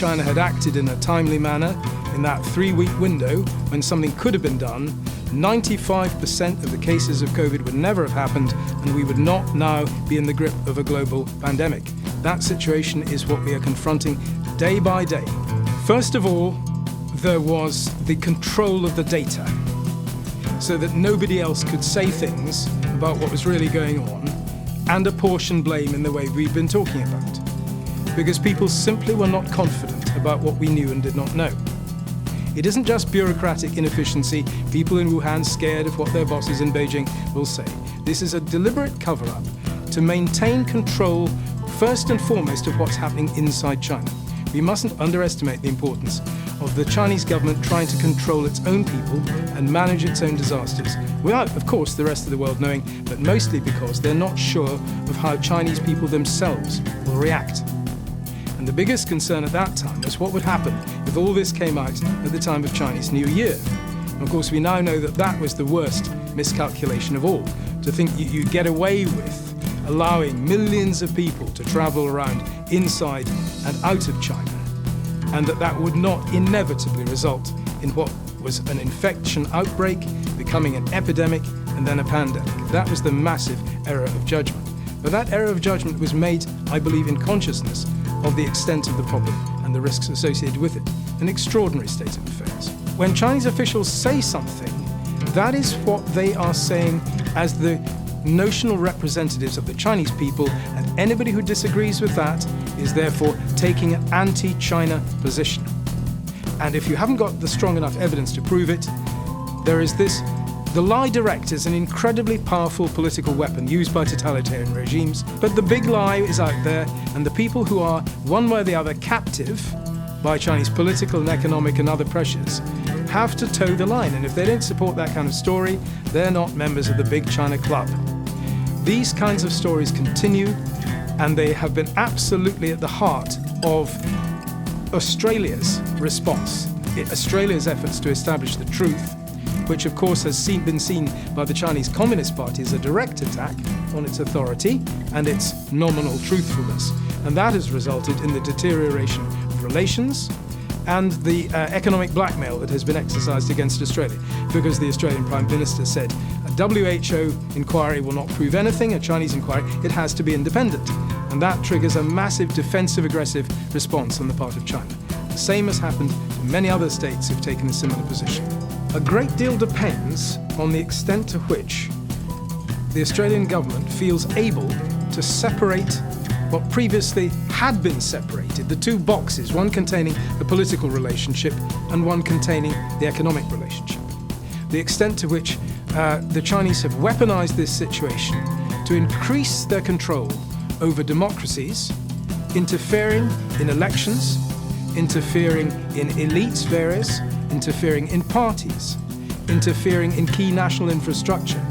China had acted in a timely manner in that 3-week window when something could have been done, 95% of the cases of COVID would never have happened, and we would not now be in the grip of a global pandemic. That situation is what we are confronting day by day. First of all, there was the control of the data, so that nobody else could say things about what was really going on and apportion blame in the way we've been talking about, because people simply were not confident about what we knew and did not know. It isn't just bureaucratic inefficiency, people in Wuhan scared of what their bosses in Beijing will say. This is a deliberate cover-up to maintain control, first and foremost, of what's happening inside China. We mustn't underestimate the importance of the Chinese government trying to control its own people and manage its own disasters, without, of course, the rest of the world knowing, but mostly because they're not sure of how Chinese people themselves will react. And the biggest concern at that time was what would happen if all this came out at the time of Chinese New Year. And of course, we now know that that was the worst miscalculation of all, to think you get away with allowing millions of people to travel around inside and out of China, and that would not inevitably result in what was an infection outbreak, becoming an epidemic, and then a pandemic. That was the massive error of judgment. But that error of judgment was made, I believe, in consciousness of the extent of the problem and the risks associated with it. An extraordinary state of affairs. When Chinese officials say something, that is what they are saying as the notional representatives of the Chinese people, and anybody who disagrees with that is therefore taking an anti-China position. And if you haven't got the strong enough evidence to prove it, there is this. The lie direct is an incredibly powerful political weapon used by totalitarian regimes, but the big lie is out there, and the people who are, one way or the other, captive by Chinese political and economic and other pressures have to toe the line, and if they don't support that kind of story, they're not members of the big China club. These kinds of stories continue, and they have been absolutely at the heart of Australia's response, Australia's efforts to establish the truth, which of course has been seen by the Chinese Communist Party as a direct attack on its authority and its nominal truthfulness. And that has resulted in the deterioration of relations and the economic blackmail that has been exercised against Australia, because the Australian Prime Minister said a WHO inquiry will not prove anything, a Chinese inquiry, it has to be independent. And that triggers a massive defensive aggressive response on the part of China. The same has happened to many other states who've taken a similar position. A great deal depends on the extent to which the Australian government feels able to separate what previously had been separated, the two boxes, one containing the political relationship and one containing the economic relationship. The extent to which the Chinese have weaponized this situation to increase their control over democracies, interfering in elections, interfering in elites various, interfering in parties, interfering in key national infrastructure,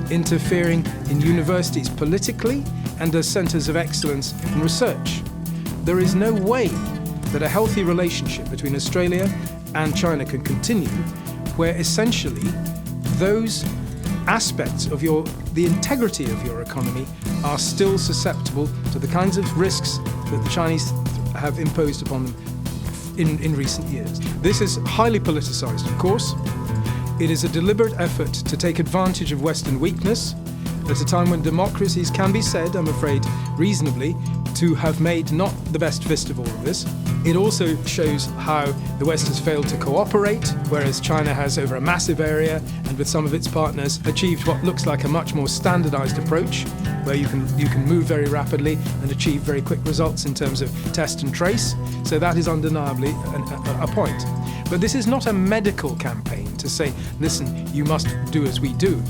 interfering in universities politically and as centers of excellence in research. There is no way that a healthy relationship between Australia and China can continue where essentially those aspects of the integrity of your economy are still susceptible to the kinds of risks that the Chinese have imposed upon them in recent years. This is highly politicized, of course. It is a deliberate effort to take advantage of Western weakness at a time when democracies can be said, I'm afraid, reasonably, to have made not the best fist of all of this. It also shows how the West has failed to cooperate, whereas China has, over a massive area and with some of its partners, achieved what looks like a much more standardized approach, where you can move very rapidly and achieve very quick results in terms of test and trace. So that is undeniably a point. But this is not a medical campaign to say, listen, you must do as we do.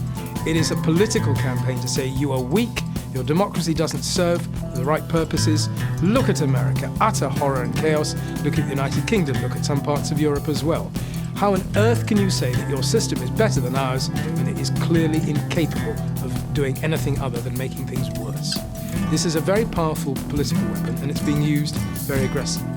It is a political campaign to say you are weak, your democracy doesn't serve the right purposes. Look at America, utter horror and chaos. Look at the United Kingdom, look at some parts of Europe as well. How on earth can you say that your system is better than ours when it is clearly incapable of doing anything other than making things worse? This is a very powerful political weapon, and it's being used very aggressively.